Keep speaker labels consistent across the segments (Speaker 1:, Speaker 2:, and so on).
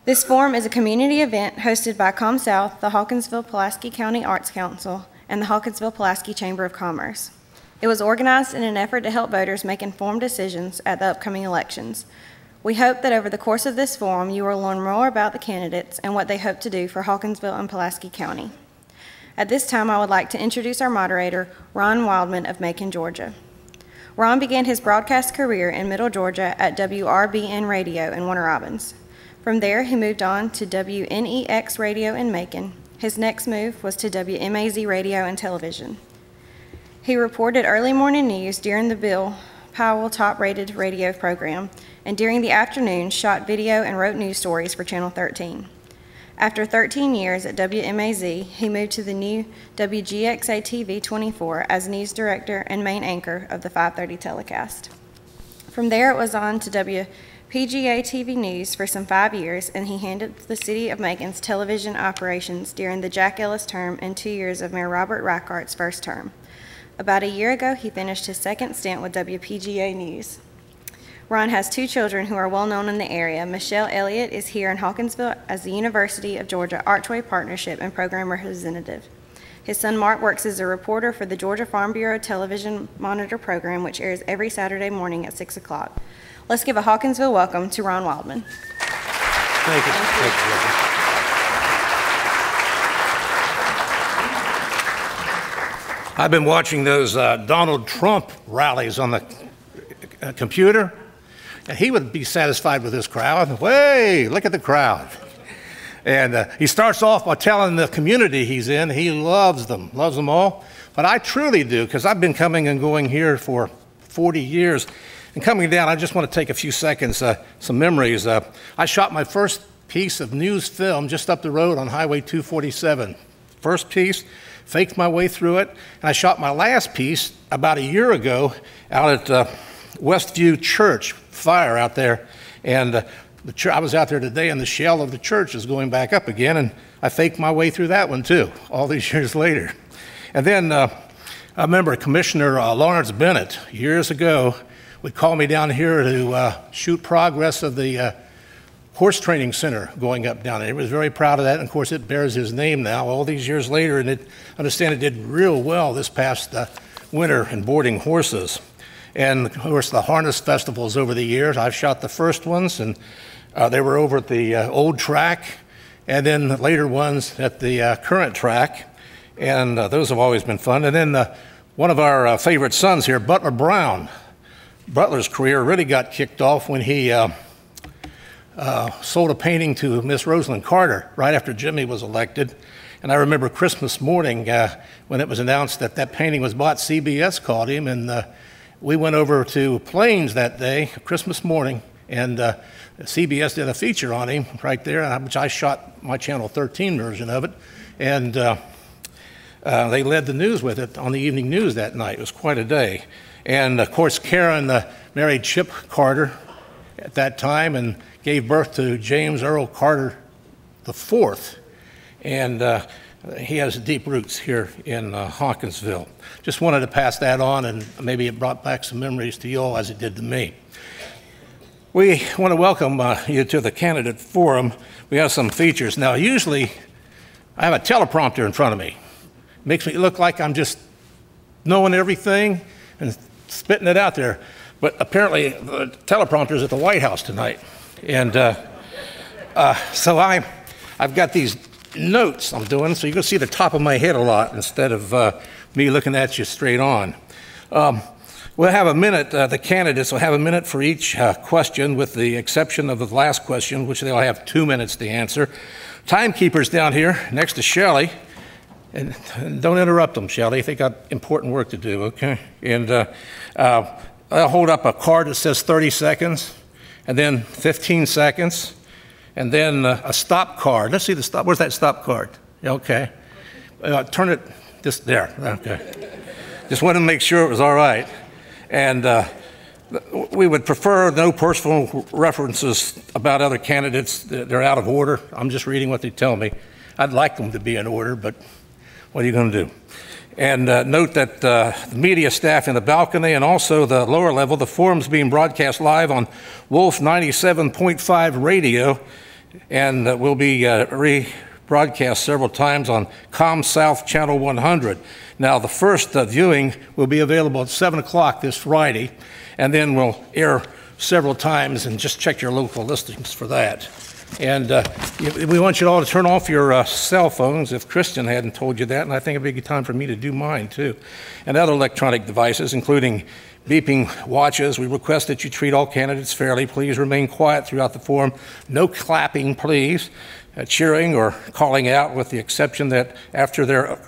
Speaker 1: This forum is a community event hosted by ComSouth, the Hawkinsville-Pulaski County Arts Council, and the Hawkinsville-Pulaski Chamber of Commerce. It was organized in an effort to help voters make informed decisions at the upcoming elections. We hope that over the course of this forum, you will learn more about the candidates and what they hope to do for Hawkinsville and Pulaski County. At this time, I would like to introduce our moderator, Ron Wildman of Macon, Georgia. Ron began his broadcast career in Middle Georgia at WRBN Radio in Warner Robins. From there, he moved on to WNEX Radio in Macon. His next move was to WMAZ Radio and Television. He reported early morning news during the Bill Powell top-rated radio program, and during the afternoon shot video and wrote news stories for Channel 13. After 13 years at WMAZ, he moved to the new WGXA-TV 24 as news director and main anchor of the 5:30 telecast. From there, it was on to WPGA-TV News for some 5 years, and he handled the City of Macon's television operations during the Jack Ellis term and 2 years of Mayor Robert Reichardt's first term. About a year ago, he finished his second stint with WPGA News. Ron has 2 children who are well known in the area. Michelle Elliott is here in Hawkinsville as the University of Georgia Archway Partnership and Program Representative. His son Mark works as a reporter for the Georgia Farm Bureau Television Monitor program, which airs every Saturday morning at 6 o'clock. Let's give a Hawkinsville welcome to Ron Wildman.
Speaker 2: Thank you. Thank you. I've been watching those Donald Trump rallies on the computer, and he would be satisfied with this crowd. Hey, look at the crowd. And he starts off by telling the community he's in he loves them all. But I truly do, because I've been coming and going here for 40 years. And coming down, I just want to take a few seconds, some memories. I shot my first piece of news film just up the road on Highway 247. First piece, faked my way through it. And I shot my last piece about a year ago out at Westview Church, fire out there. And I was out there today, and the shell of the church is going back up again, and I faked my way through that one too, all these years later. And then I remember Commissioner Lawrence Bennett, years ago, would call me down here to shoot progress of the horse training center going up down there. He was very proud of that, and of course it bears his name now all these years later, and I understand it did real well this past winter in boarding horses. And of course the harness festivals over the years, I've shot the first ones, and they were over at the old track, and then the later ones at the current track, and those have always been fun. And then one of our favorite sons here, Butler Brown, Butler's career really got kicked off when he sold a painting to Miss Rosalind Carter right after Jimmy was elected. And I remember Christmas morning when it was announced that that painting was bought, CBS called him, and we went over to Plains that day, Christmas morning, and CBS did a feature on him right there, which I shot my Channel 13 version of it, and they led the news with it on the evening news that night. It was quite a day. And of course, Karen married Chip Carter at that time and gave birth to James Earl Carter IV, and he has deep roots here in Hawkinsville. Just wanted to pass that on, and maybe it brought back some memories to you all as it did to me. We want to welcome you to the candidate forum. We have some features. Now, usually I have a teleprompter in front of me. It makes me look like I'm just knowing everything and spitting it out there. But apparently the teleprompter's at the White House tonight. And so I've got these notes I'm doing, so you can see the top of my head a lot instead of me looking at you straight on. We'll have a minute, the candidates will have a minute for each question, with the exception of the last question, which they'll have 2 minutes to answer. Timekeeper's down here next to Shelley, and don't interrupt them, Shelley. They got important work to do, okay? And I'll hold up a card that says 30 seconds, and then 15 seconds, and then a stop card. Let's see the stop. Where's that stop card? Okay. Turn it just there. Okay. Just wanted to make sure it was all right. And we would prefer no personal references about other candidates. They're out of order. I'm just reading what they tell me. I'd like them to be in order, but what are you going to do? And note that the media staff in the balcony and also the lower level, the forum's being broadcast live on Wolf 97.5 radio. and will be rebroadcast several times on ComSouth Channel 100. Now, the first viewing will be available at 7 o'clock this Friday, and then we'll air several times, and just check your local listings for that. And we want you all to turn off your cell phones, if Christian hadn't told you that, and I think it'd be a good time for me to do mine too. And other electronic devices, including beeping watches. We request that you treat all candidates fairly. Please remain quiet throughout the forum. No clapping, please, cheering or calling out, with the exception that after their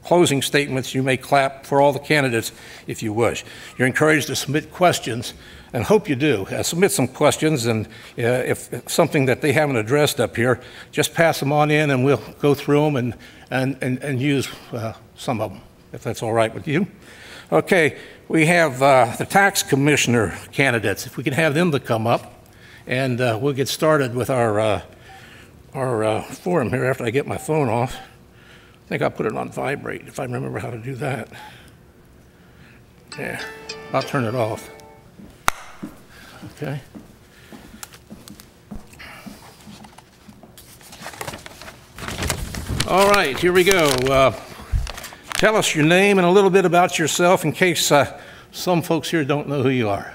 Speaker 2: closing statements, you may clap for all the candidates if you wish. You're encouraged to submit questions, and hope you do. Submit some questions, and if something that they haven't addressed up here, just pass them on in, and we'll go through them and use some of them, if that's all right with you. Okay, we have the tax commissioner candidates. If we can have them to come up, and we'll get started with our forum here after I get my phone off. I think I'll put it on vibrate if I remember how to do that. Yeah, I'll turn it off. Okay. All right, here we go. Tell us your name and a little bit about yourself in case some folks here don't know who you are.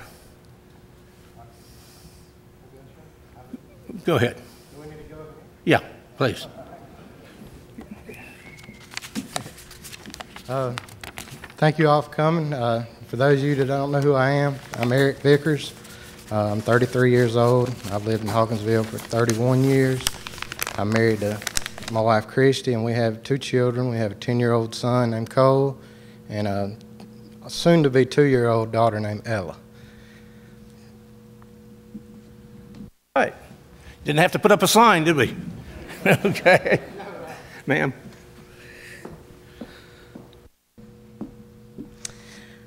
Speaker 2: Go ahead. Yeah, please.
Speaker 3: Thank you all for coming. For those of you that don't know who I am, I'm Eric Vickers. I'm 33 years old. I've lived in Hawkinsville for 31 years. I'm married to my wife, Christy, and we have 2 children. We have a 10-year-old son named Cole and a soon-to-be 2-year-old daughter named Ella.
Speaker 2: All right. Didn't have to put up a sign, did we? Okay. Ma'am.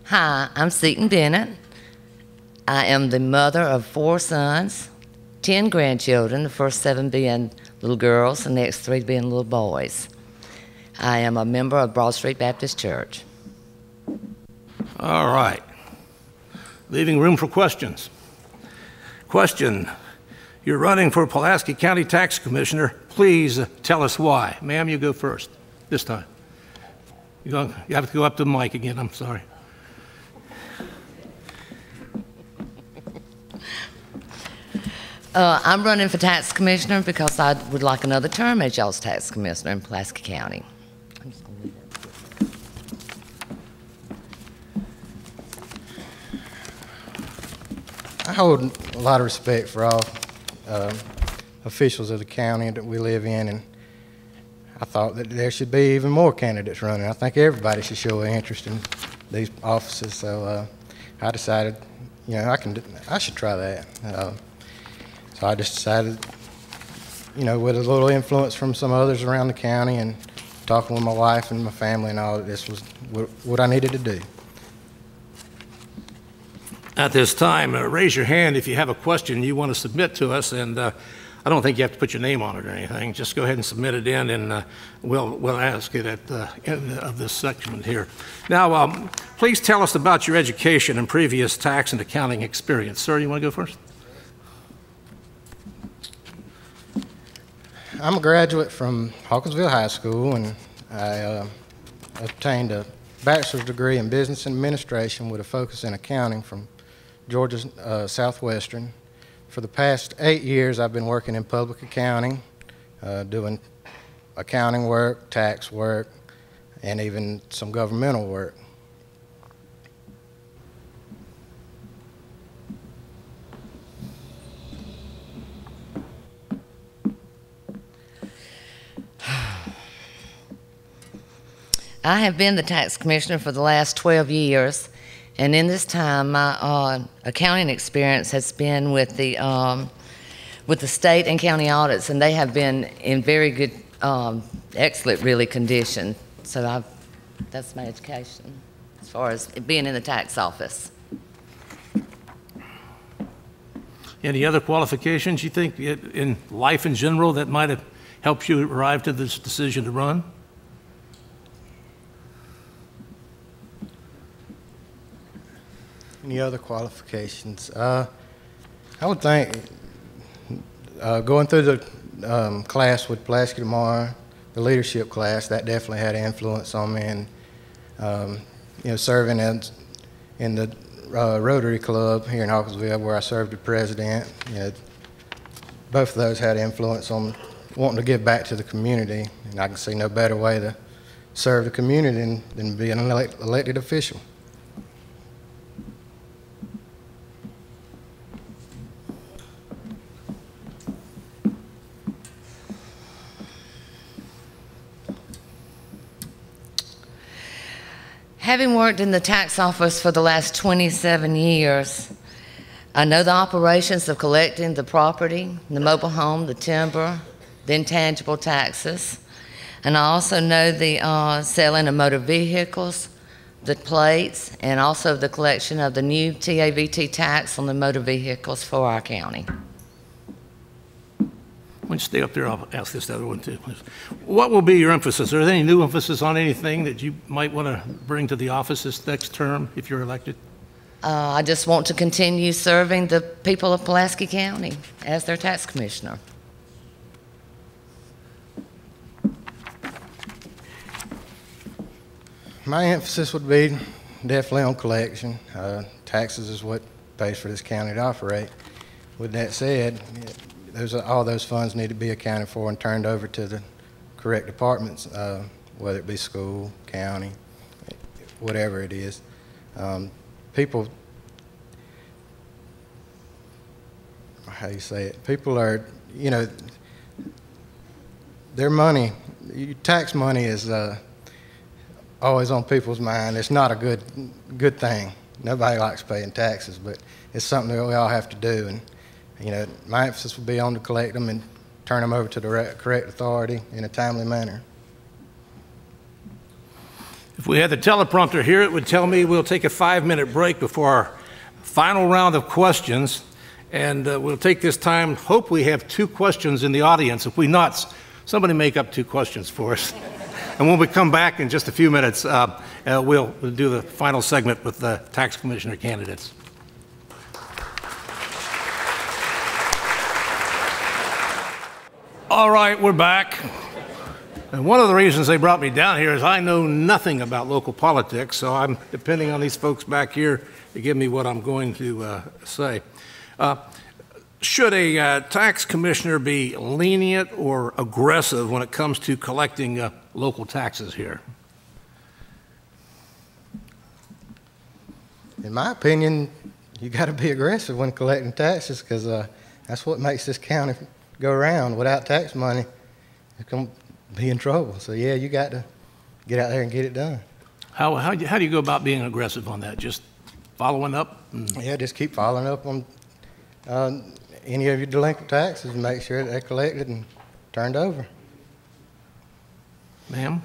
Speaker 4: Hi, I'm Seton Bennett. I am the mother of 4 sons, 10 grandchildren, the first 7 being little girls, the next 3 being little boys. I am a member of Broad Street Baptist Church.
Speaker 2: All right. Leaving room for questions. Question. You're running for Pulaski County Tax Commissioner. Please tell us why. Ma'am, you go first this time. You have to go up to the mic again. I'm sorry.
Speaker 4: I'm running for tax commissioner because I would like another term as y'all's tax commissioner in Pulaski County.
Speaker 3: I hold a lot of respect for all officials of the county that we live in, and I thought that there should be even more candidates running. I think everybody should show an interest in these offices, so I decided, you know, I should try that. So I just decided, you know, with a little influence from some others around the county and talking with my wife and my family and all, this was what I needed to do.
Speaker 2: At this time, raise your hand if you have a question you want to submit to us, and I don't think you have to put your name on it or anything. Just go ahead and submit it in, and we'll ask it at the end of this section here. Now, please tell us about your education and previous tax and accounting experience. Sir, you want to go first?
Speaker 3: I'm a graduate from Hawkinsville High School, and I obtained a bachelor's degree in business administration with a focus in accounting from Georgia Southwestern. For the past 8 years, I've been working in public accounting, doing accounting work, tax work, and even some governmental work.
Speaker 4: I have been the tax commissioner for the last 12 years, and in this time, my accounting experience has been with the state and county audits, and they have been in very good, excellent, really, condition. So that's my education as far as being in the tax office.
Speaker 2: Any other qualifications you think in life in general that might have helped you arrive to this decision to run?
Speaker 3: Any other qualifications? I would think going through class with Pulaski tomorrow, the leadership class. That definitely had an influence on me, and serving in the Rotary Club here in Hawkinsville, where I served as president. Both of those had influence on wanting to give back to the community, and I can see no better way to serve the community than being an elected official.
Speaker 4: Having worked in the tax office for the last 27 years, I know the operations of collecting the property, the mobile home, the timber, the intangible taxes, and I also know the selling of motor vehicles, the plates, and also the collection of the new TAVT tax on the motor vehicles for our county.
Speaker 2: Why don't you stay up there? I'll ask this other one too, please. What will be your emphasis? Are there any new emphasis on anything that you might want to bring to the office this next term if you're elected?
Speaker 4: I just want to continue serving the people of Pulaski County as their tax commissioner.
Speaker 3: My emphasis would be definitely on collection. Taxes is what pays for this county to operate. With that said, all those funds need to be accounted for and turned over to the correct departments, whether it be school, county, whatever it is. People, how do you say it? People are, their money, tax money is always on people's mind. It's not a good thing. Nobody likes paying taxes, but it's something that we all have to do. And my emphasis would be on to collect them and turn them over to the correct authority in a timely manner.
Speaker 2: If we had the teleprompter here, it would tell me we'll take a 5-minute break before our final round of questions. And we'll take this time, hope we have 2 questions in the audience. If we not, somebody make up 2 questions for us. And when we come back in just a few minutes, we'll do the final segment with the tax commissioner candidates. All right, we're back. And one of the reasons they brought me down here is I know nothing about local politics, so I'm depending on these folks back here to give me what I'm going to say. Should a tax commissioner be lenient or aggressive when it comes to collecting local taxes here?
Speaker 3: In my opinion, you got to be aggressive when collecting taxes, because that's what makes this county go around. Without tax money, it's going to be in trouble. So yeah, you got to get out there and get it done.
Speaker 2: How do you go about being aggressive on that? Just following up?
Speaker 3: Yeah, just keep following up on any of your delinquent taxes and make sure that they're collected and turned over.
Speaker 2: Ma'am?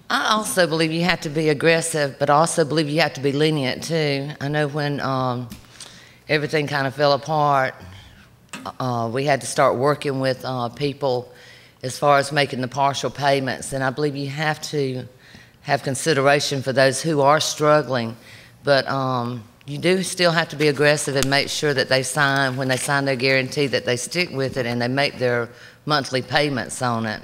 Speaker 4: I also believe you have to be aggressive, but I also believe you have to be lenient too. I know when everything kind of fell apart, we had to start working with people as far as making the partial payments, and I believe you have to have consideration for those who are struggling, but you do still have to be aggressive and make sure that they sign, when they sign their guarantee, that they stick with it and they make their monthly payments on it.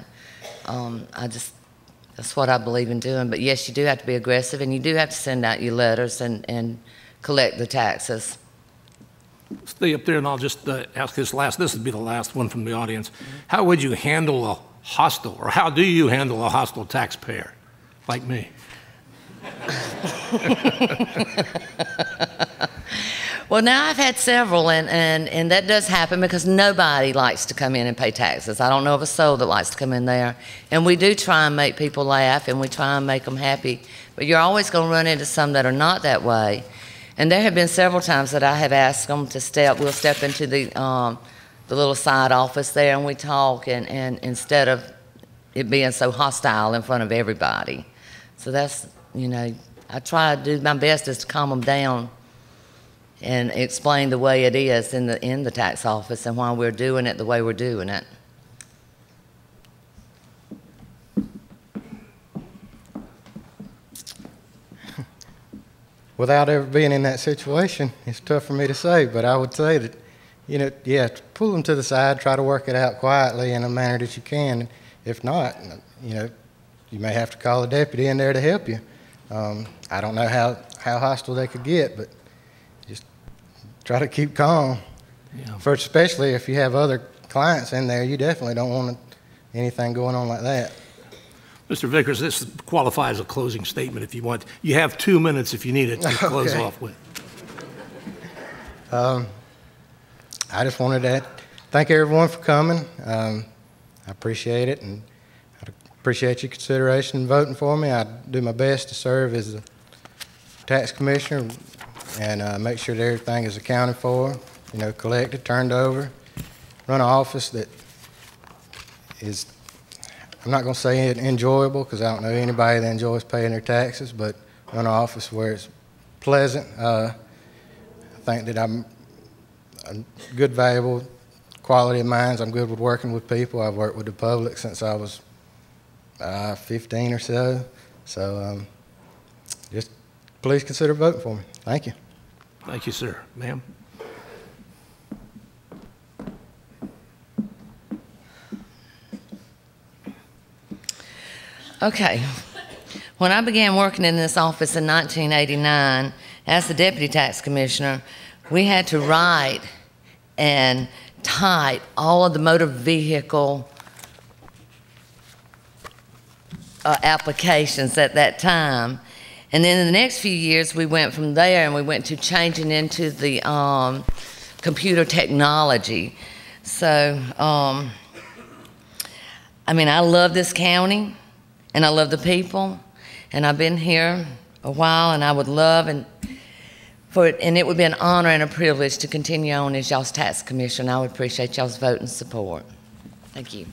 Speaker 4: That's what I believe in doing. But yes, you do have to be aggressive, and you do have to send out your letters and collect the taxes.
Speaker 2: Stay up there, and I'll just ask this would be the last one from the audience. How would you handle a hostile, or how do you handle a hostile taxpayer like me?
Speaker 4: Well, now I've had several, and that does happen because nobody likes to come in and pay taxes. I don't know of a soul that likes to come in there. And we do try and make people laugh, and we try and make them happy. But you're always going to run into some that are not that way. And there have been several times that I have asked them to we'll step into the little side office there, and we talk, and instead of it being so hostile in front of everybody. So that's, I try to do my best is to calm them down and explain the way it is in the tax office and why we're doing it the way we're doing it.
Speaker 3: without ever being in that situation, it's tough for me to say, but I would say that, you know, yeah, pull them to the side, try to work it out quietly in a manner that you can. If not, you know, you may have to call a deputy in there to help you. I don't know how hostile they could get, but just try to keep calm.
Speaker 2: Yeah.
Speaker 3: First, especially if you have other clients in there, you definitely don't want anything going on like that.
Speaker 2: Mr. Vickers, this qualifies as a closing statement if you want. You have 2 minutes if you need it to close off with.
Speaker 3: I just wanted to thank everyone for coming. I appreciate it, and I appreciate your consideration and voting for me. I do my best to serve as a tax commissioner and make sure that everything is accounted for, you know, collected, turned over, run an office that is, I'm not going to say enjoyable because I don't know anybody that enjoys paying their taxes, but run an office where it's pleasant. I think that I'm a good, valuable quality of mine. I'm good with working with people. I've worked with the public since I was 15 or so. So just please consider voting for me. Thank you.
Speaker 2: Thank you, sir. Ma'am?
Speaker 4: Okay. When I began working in this office in 1989 as the deputy tax commissioner, we had to write and type all of the motor vehicle applications at that time. And then in the next few years, we went from there and we went to changing into the computer technology. So, I mean, I love this county. And I love the people, and I've been here a while, and I would love and it would be an honor and a privilege to continue on as y'all's tax commissioner. I would appreciate y'all's vote and support. Thank you.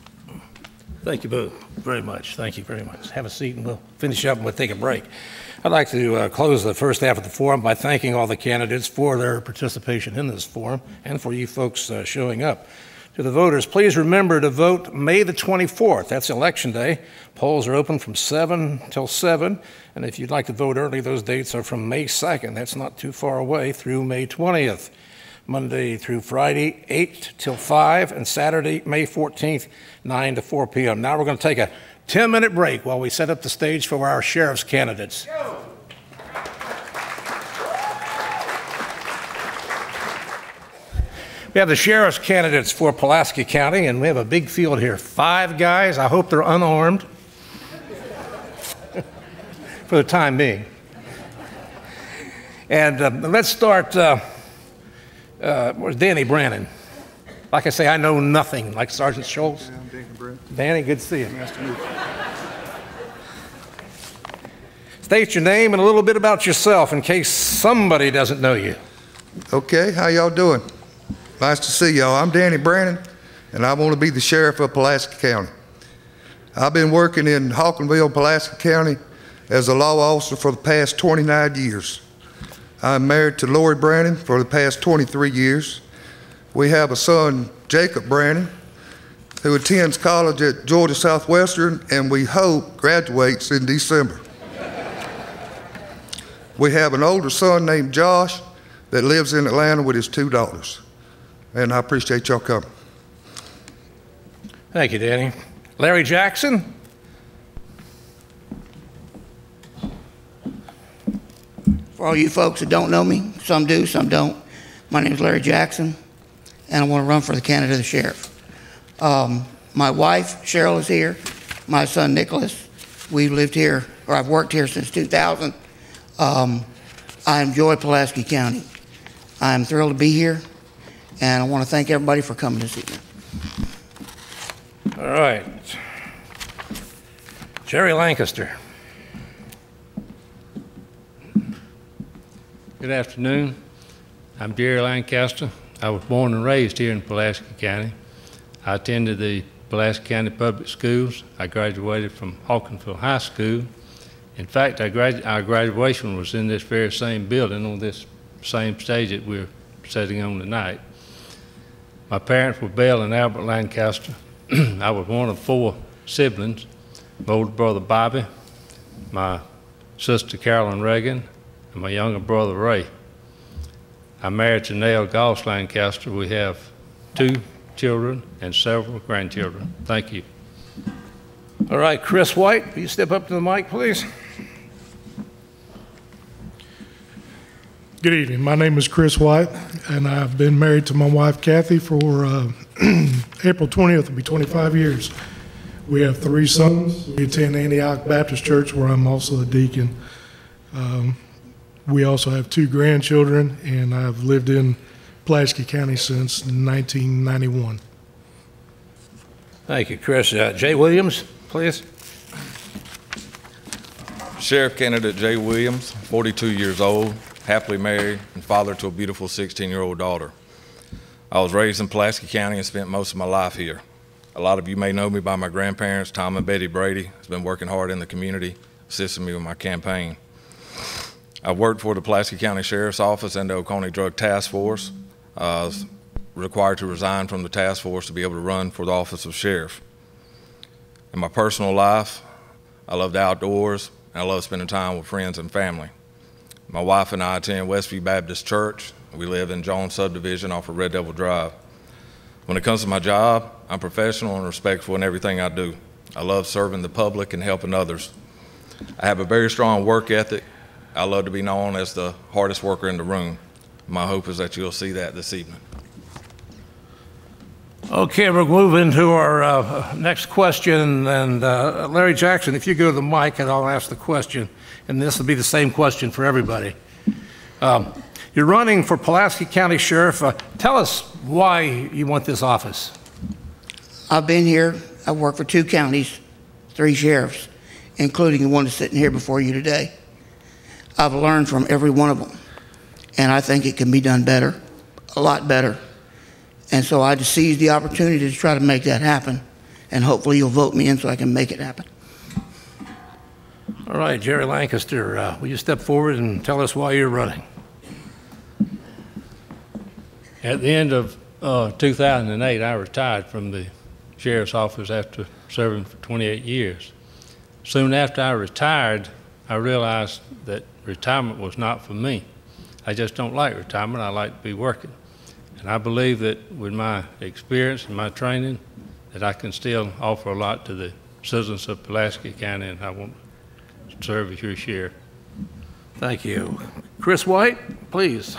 Speaker 2: Thank you both very much. Thank you very much. Have a seat, and we'll finish up and we'll take a break. I'd like to close the first half of the forum by thanking all the candidates for their participation in this forum and for you folks showing up. To the voters, please remember to vote May the 24th. That's Election Day. Polls are open from 7 till 7. And if you'd like to vote early, those dates are from May 2nd. That's not too far away, through May 20th. Monday through Friday, 8 till 5. And Saturday, May 14th, 9 to 4 p.m. Now we're going to take a 10-minute break while we set up the stage for our sheriff's candidates. We have the sheriff's candidates for Pulaski County, and we have a big field here. 5 guys. I hope they're unarmed for the time being. And let's start, where's Danny Brannen? Like I say, I know nothing, like Sergeant Schultz.
Speaker 5: Yeah, I'm Danny Brannen.
Speaker 2: Danny, good to see you.
Speaker 5: Nice to meet you.
Speaker 2: State your name and a little bit about yourself in case somebody doesn't know you.
Speaker 5: Okay, how y'all doing? Nice to see y'all. I'm Danny Brannen, and I want to be the sheriff of Pulaski County. I've been working in Hawkinsville, Pulaski County as a law officer for the past 29 years. I'm married to Lori Brannen for the past 23 years. We have a son, Jacob Brannen, who attends college at Georgia Southwestern, and we hope graduates in December. We have an older son named Josh that lives in Atlanta with his 2 daughters. And I appreciate y'all coming.
Speaker 2: Thank you, Danny. Larry Jackson.
Speaker 6: For all you folks that don't know me, some do, some don't, my name is Larry Jackson, and I want to run for the candidate of sheriff. My wife, Cheryl, is here. My son, Nicholas. We've lived here, or I've worked here since 2000. I enjoy Pulaski County. I'm thrilled to be here. And I want to thank everybody for coming this evening.
Speaker 2: All right. Jerry Lancaster.
Speaker 7: Good afternoon. I'm Jerry Lancaster. I was born and raised here in Pulaski County. I attended the Pulaski County Public Schools. I graduated from Hawkinsville High School. In fact, our graduation was in this very same building on this same stage that we're sitting on tonight. My parents were Belle and Albert Lancaster. I was one of 4 siblings. My older brother Bobby, my sister Carolyn Reagan, and my younger brother Ray. I'm married to Nell Goss Lancaster. We have 2 children and several grandchildren. Thank you.
Speaker 2: All right, Chris White, will you step up to the mic, please?
Speaker 8: Good evening. My name is Chris White, and I've been married to my wife, Kathy, for April 20th will be 25 years. We have 3 sons. We attend Antioch Baptist Church, where I'm also a deacon. We also have 2 grandchildren, and I've lived in Pulaski County since 1991.
Speaker 2: Thank you, Chris. Jay Williams, please.
Speaker 9: Sheriff Candidate Jay Williams, 42 years old, happily married, and father to a beautiful 16-year-old daughter. I was raised in Pulaski County and spent most of my life here. A lot of you may know me by my grandparents, Tom and Betty Brady, who's been working hard in the community, assisting me with my campaign. I've worked for the Pulaski County Sheriff's Office and the Oconee Drug Task Force. I was required to resign from the task force to be able to run for the office of sheriff. In my personal life, I love the outdoors, and I love spending time with friends and family. My wife and I attend Westview Baptist Church. We live in Jones Subdivision off of Red Devil Drive. When it comes to my job, I'm professional and respectful in everything I do. I love serving the public and helping others. I have a very strong work ethic. I love to be known as the hardest worker in the room. My hope is that you'll see that this evening.
Speaker 2: Okay, we'll move into our next question. And Larry Jackson, if you go to the mic and I'll ask the question, and this will be the same question for everybody. You're running for Pulaski County Sheriff. Tell us why you want this office.
Speaker 6: I've been here. I've worked for 2 counties, 3 sheriffs, including the one that's sitting here before you today. I've learned from every one of them, and I think it can be done better, a lot better. And so I just seized the opportunity to try to make that happen, and hopefully you'll vote me in so I can make it happen.
Speaker 2: All right, Jerry Lancaster, will you step forward and tell us why you're running?
Speaker 7: At the end of 2008, I retired from the sheriff's office after serving for 28 years. Soon after I retired, I realized that retirement was not for me. I just don't like retirement. I like to be working. And I believe that with my experience and my training, that I can still offer a lot to the citizens of Pulaski County, and I want to serve as your sheriff.
Speaker 2: Thank you. Chris White, please.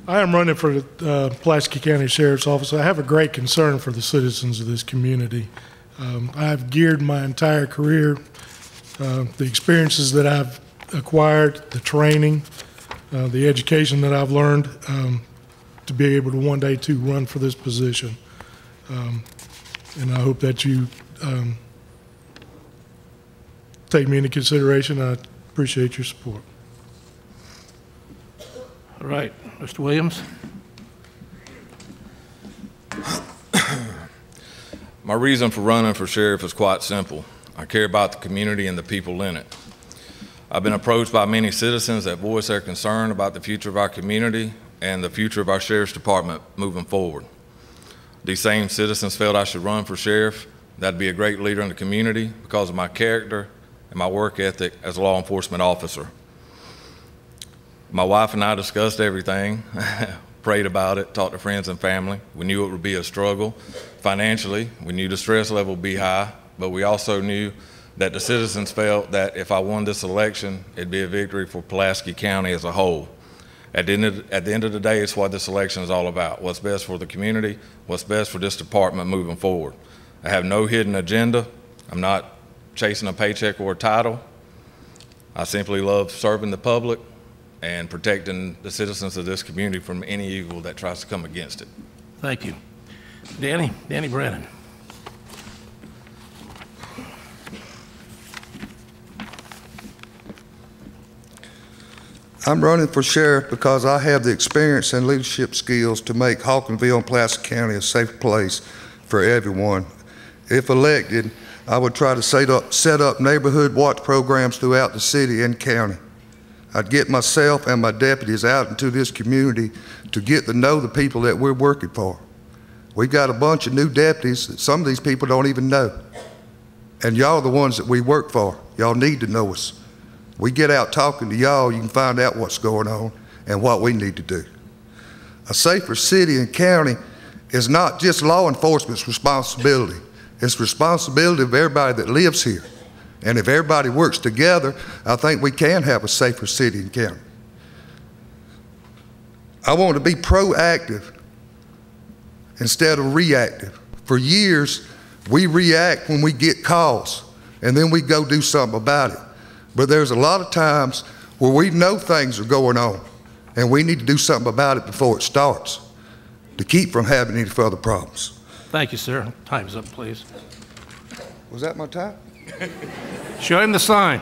Speaker 8: I am running for the Pulaski County Sheriff's Office. I have a great concern for the citizens of this community. I've geared my entire career, the experiences that I've acquired, the training, the education that I've learned to be able to one day to run for this position. And I hope that you take me into consideration. I appreciate your support.
Speaker 2: All right, Mr. Williams.
Speaker 9: My reason for running for sheriff is quite simple. I care about the community and the people in it. I've been approached by many citizens that voice their concern about the future of our community and the future of our sheriff's department moving forward. These same citizens felt I should run for sheriff. That'd be a great leader in the community because of my character and my work ethic as a law enforcement officer. My wife and I discussed everything, prayed about it, talked to friends and family. We knew it would be a struggle financially. We knew the stress level would be high, but we also knew that the citizens felt that if I won this election, it'd be a victory for Pulaski County as a whole. At the end of the day, it's what this election is all about. What's best for the community, what's best for this department moving forward. I have no hidden agenda. I'm not chasing a paycheck or a title. I simply love serving the public and protecting the citizens of this community from any evil that tries to come against it.
Speaker 2: Thank you. Danny Brannen.
Speaker 5: I'm running for sheriff because I have the experience and leadership skills to make Hawkinsville and Pulaski County a safe place for everyone. If elected, I would try to set up neighborhood watch programs throughout the city and county. I'd get myself and my deputies out into this community to get to know the people that we're working for. We've got a bunch of new deputies that some of these people don't even know. and y'all are the ones that we work for. Y'all need to know us. We get out talking to y'all, you can find out what's going on and what we need to do. A safer city and county is not just law enforcement's responsibility. It's the responsibility of everybody that lives here. And if everybody works together, I think we can have a safer city and county. I want to be proactive instead of reactive. For years, we react when we get calls, and then we go do something about it. But there's a lot of times where we know things are going on, and we need to do something about it before it starts to keep from having any further problems.
Speaker 2: Thank you, sir. Time's up, please.
Speaker 5: Was that my time?
Speaker 2: Show him the sign.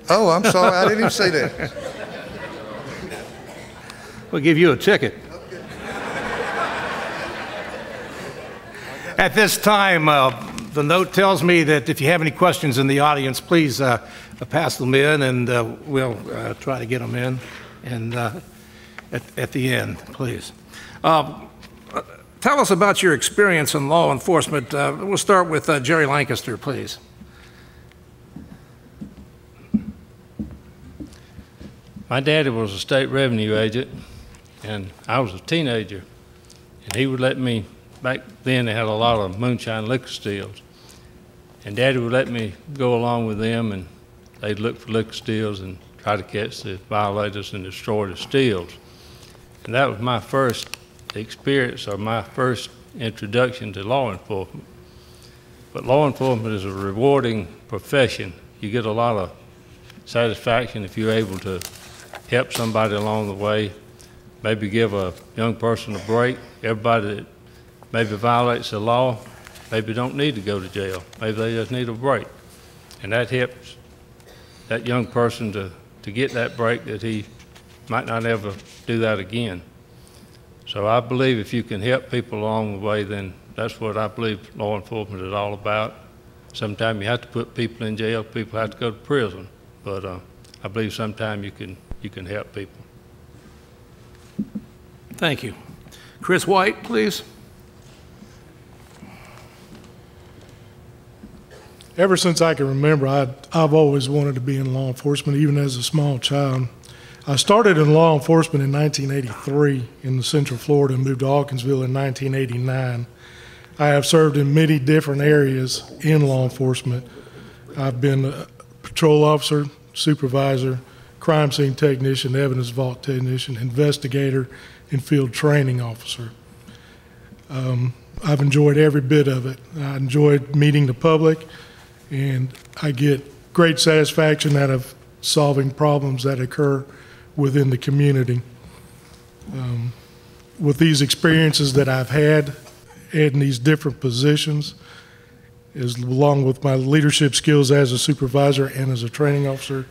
Speaker 5: Oh, I'm sorry. I didn't even see that.
Speaker 2: We'll give you a ticket. At this time, the note tells me that if you have any questions in the audience, please pass them in, and we'll try to get them in. And at the end, please. Tell us about your experience in law enforcement. We'll start with Jerry Lancaster, please.
Speaker 7: My daddy was a state revenue agent, and I was a teenager. And he would let me, back then they had a lot of moonshine liquor steals. And Daddy would let me go along with them, and they'd look for liquor steals and try to catch the violators and destroy the steals. And that was my first experience, or my first introduction to law enforcement. But law enforcement is a rewarding profession. You get a lot of satisfaction if you're able to help somebody along the way, maybe give a young person a break. Everybody that maybe violates the law, maybe don't need to go to jail. Maybe they just need a break. And that helps that young person to get that break, that he might not ever do that again. So I believe if you can help people along the way, then that's what I believe law enforcement is all about. Sometimes you have to put people in jail, people have to go to prison, but I believe sometimes you can help people.
Speaker 2: Thank you. Chris White, please.
Speaker 8: Ever since I can remember, I've always wanted to be in law enforcement, even as a small child. I started in law enforcement in 1983 in the Central Florida and moved to Hawkinsville in 1989. I have served in many different areas in law enforcement. I've been a patrol officer, supervisor, crime scene technician, evidence vault technician, investigator, and field training officer. I've enjoyed every bit of it. I enjoyed meeting the public, and I get great satisfaction out of solving problems that occur within the community. With these experiences that I've had in these different positions, along with my leadership skills as a supervisor and as a training officer,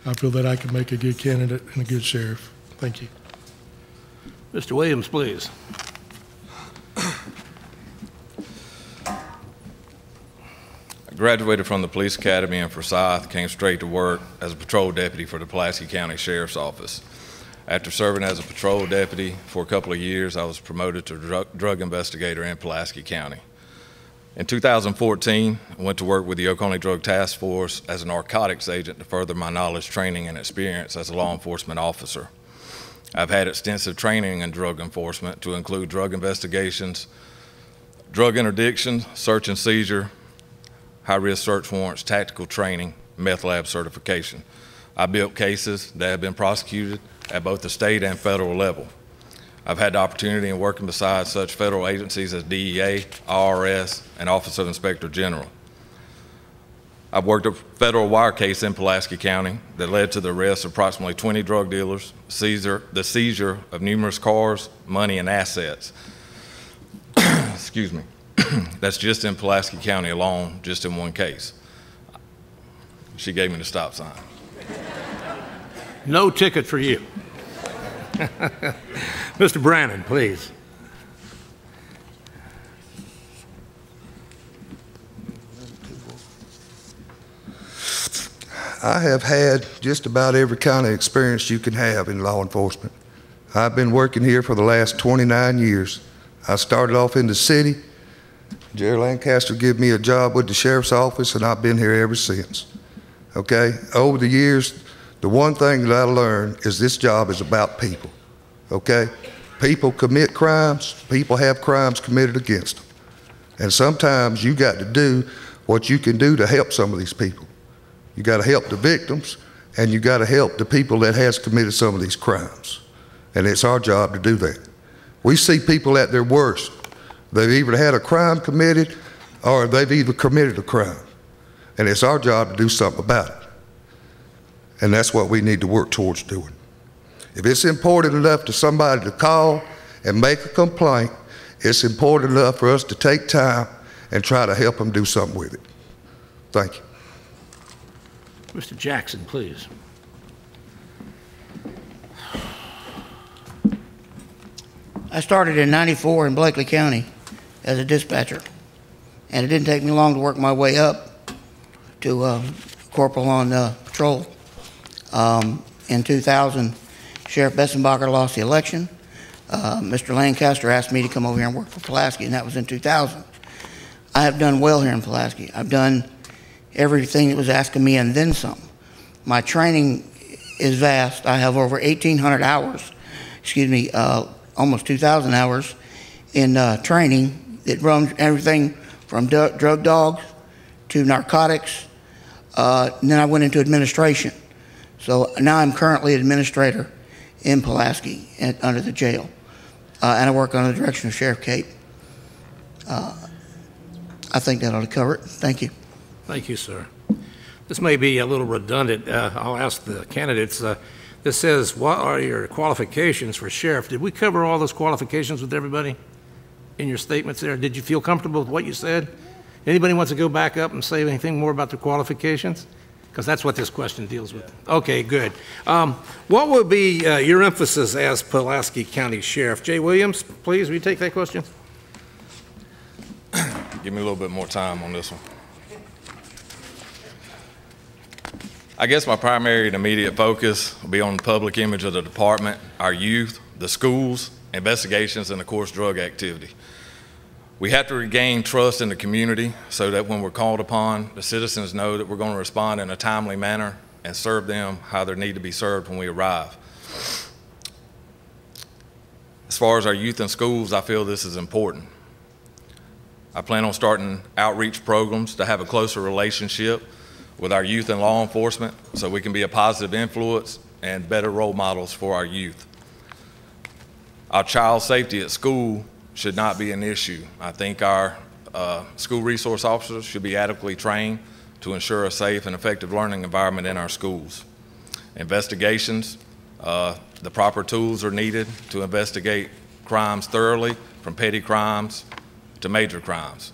Speaker 8: I feel that I can make a good candidate and a good sheriff. Thank you.
Speaker 2: Mr. Williams, please.
Speaker 9: I graduated from the police academy in Forsyth, came straight to work as a patrol deputy for the Pulaski County Sheriff's Office. After serving as a patrol deputy for a couple of years, I was promoted to drug investigator in Pulaski County. In 2014, I went to work with the Oconee Drug Task Force as a narcotics agent to further my knowledge, training, and experience as a law enforcement officer. I've had extensive training in drug enforcement to include drug investigations, drug interdiction, search and seizure, high-risk search warrants, tactical training, meth lab certification. I built cases that have been prosecuted at both the state and federal level. I've had the opportunity in working beside such federal agencies as DEA, IRS, and Office of Inspector General. I've worked a federal wire case in Pulaski County that led to the arrest of approximately 20 drug dealers, the seizure of numerous cars, money, and assets. Excuse me. That's just in Pulaski County alone, just in one case. She gave me the stop sign.
Speaker 2: No ticket for you. Mr. Brannen, please.
Speaker 5: I have had just about every kind of experience you can have in law enforcement. I've been working here for the last 29 years. I started off in the city, Jerry Lancaster gave me a job with the sheriff's office, and I've been here ever since. Okay? Over the years, the one thing that I learned is this job is about people. Okay? People commit crimes. People have crimes committed against them. And sometimes you got to do what you can do to help some of these people. You got to help the victims, and you got to help the people that has committed some of these crimes. And it's our job to do that. We see people at their worst. They've either had a crime committed or they've either committed a crime. And it's our job to do something about it. And that's what we need to work towards doing. If it's important enough to somebody to call and make a complaint, it's important enough for us to take time and try to help them do something with it. Thank you.
Speaker 2: Mr. Jackson, please.
Speaker 6: I started in '94 in Blakely County as a dispatcher, and it didn't take me long to work my way up to corporal on patrol. In 2000, Sheriff Bessenbacher lost the election. Mr. Lancaster asked me to come over here and work for Pulaski, and that was in 2000. I have done well here in Pulaski. I've done everything that was asked of me and then some. My training is vast. I have over 1,800 hours, almost 2,000 hours in training that runs everything from drug dogs to narcotics. And then I went into administration. So now I'm currently administrator in Pulaski under the jail. And I work under the direction of Sheriff Cape. I think that ought to cover it. Thank you.
Speaker 2: Thank you, sir. This may be a little redundant. I'll ask the candidates. This says, what are your qualifications for sheriff? Did we cover all those qualifications with everybody in your statements there? Did you feel comfortable with what you said? Anybody wants to go back up and say anything more about their qualifications? Because that's what this question deals with. Okay, good. What will be your emphasis as Pulaski County Sheriff? Jay Williams, please, will you take that question?
Speaker 9: Give me a little bit more time on this one. I guess my primary and immediate focus will be on the public image of the department, our youth, the schools, investigations, and of course, drug activity. We have to regain trust in the community so that when we're called upon, the citizens know that we're going to respond in a timely manner and serve them how they need to be served when we arrive. As far as our youth and schools, I feel this is important. I plan on starting outreach programs to have a closer relationship with our youth and law enforcement so we can be a positive influence and better role models for our youth. Our child safety at school should not be an issue. I think our school resource officers should be adequately trained to ensure a safe and effective learning environment in our schools. Investigations, the proper tools are needed to investigate crimes thoroughly, from petty crimes to major crimes.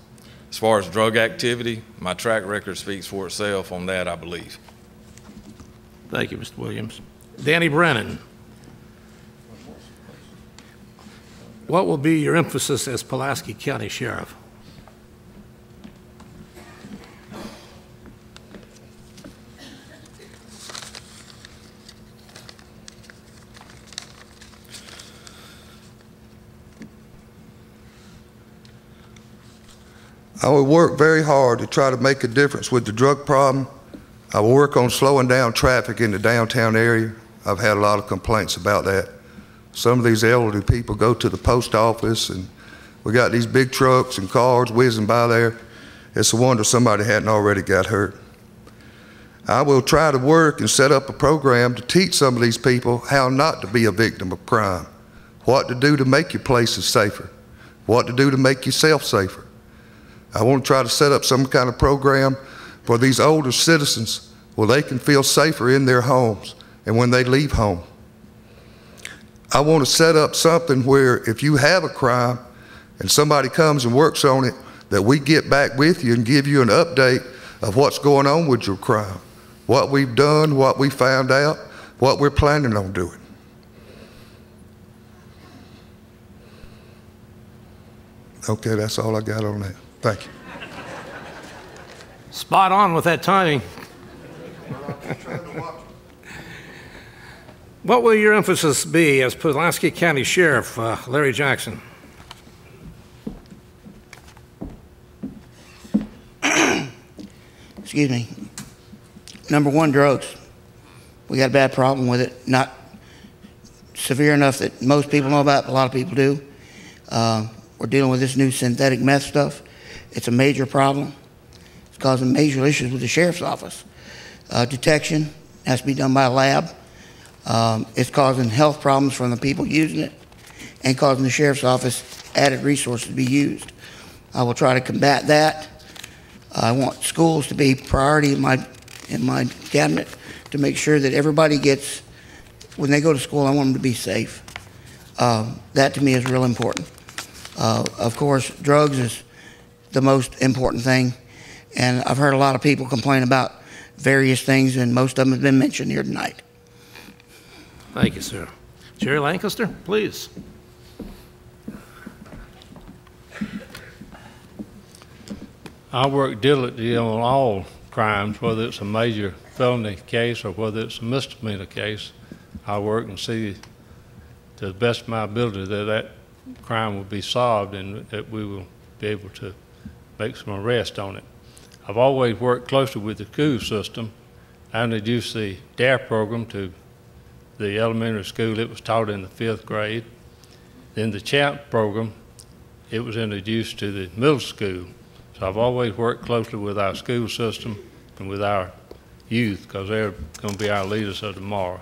Speaker 9: As far as drug activity, my track record speaks for itself on that, I believe.
Speaker 2: Thank you, Mr. Williams. Danny Brannen. What will be your emphasis as Pulaski County Sheriff?
Speaker 5: I will work very hard to try to make a difference with the drug problem. I will work on slowing down traffic in the downtown area. I've had a lot of complaints about that. Some of these elderly people go to the post office and we got these big trucks and cars whizzing by there. It's a wonder somebody hadn't already got hurt. I will try to work and set up a program to teach some of these people how not to be a victim of crime, what to do to make your places safer, what to do to make yourself safer. I want to try to set up some kind of program for these older citizens where they can feel safer in their homes and when they leave home. I want to set up something where if you have a crime and somebody comes and works on it, that we get back with you and give you an update of what's going on with your crime, what we've done, what we found out, what we're planning on doing. Okay, that's all I got on that. Thank you.
Speaker 2: Spot on with that timing. What will your emphasis be as Pulaski County Sheriff, Larry Jackson?
Speaker 6: excuse me. Number one, drugs. We got a bad problem with it. Not severe enough that most people know about, but a lot of people do. We're dealing with this new synthetic meth stuff. It's a major problem. It's causing major issues with the sheriff's office. Detection has to be done by a lab. It's causing health problems from the people using it and causing the sheriff's office added resources to be used. I will try to combat that. I want schools to be priority in my cabinet to make sure that everybody gets, when they go to school, I want them to be safe. That to me is real important. Of course, drugs is the most important thing, and I've heard a lot of people complain about various things, and most of them have been mentioned here tonight.
Speaker 2: Thank you, sir. Jerry Lancaster, please.
Speaker 7: I work diligently on all crimes, whether it's a major felony case or whether it's a misdemeanor case. I work and see to the best of my ability that that crime will be solved and that we will be able to make some arrest on it. I've always worked closely with the school system. I introduced the DARE program to the elementary school. It was taught in the 5th grade. Then the CHAMP program, it was introduced to the middle school. So I've always worked closely with our school system and with our youth because they're going to be our leaders of tomorrow.